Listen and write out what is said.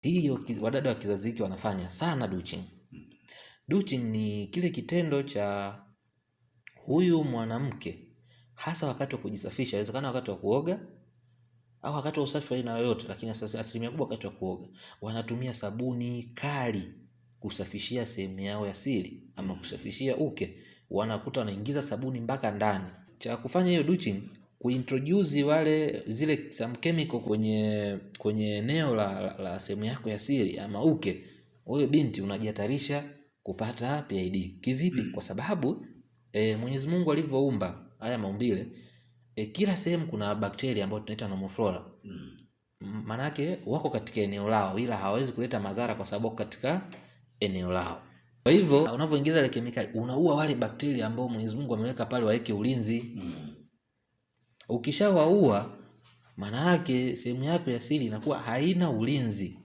Hiyo wadada wa kizazi hiki wanafanya sana douching. Douching ni kile kitendo cha huyu mwanamke hasa wakati wa kujisafisha, inawezekana wakati wa kuoga au wakati wa usafi wa aina yoyote, lakini asilimia kubwa wakati wa kuoga, wanatumia sabuni kali kusafishia sehemu yao ya siri ama kusafishia uke. Wanakuta wanaingiza sabuni mpaka ndani. Cha kufanya hiyo douching, kuintroduce zile some chemical kwenye eneo la sehemu yako ya siri ama uke, wewe binti unajihatarisha kupata PID. Kivipi? Kwa sababu Mwenyezi Mungu alivyoumba haya maumbile, kila sehemu kuna bakteria ambao tunaita normal flora. Maana yake wako katika eneo lao, ila hawawezi kuleta madhara kwa sababu katika eneo lao. Kwa hivyo unavyoingiza ile kemikali unaua wale bakteria ambao Mwenyezi Mungu ameweka pale waweke ulinzi. Ukishawaua, maana yake sehemu yako ya siri inakuwa haina ulinzi.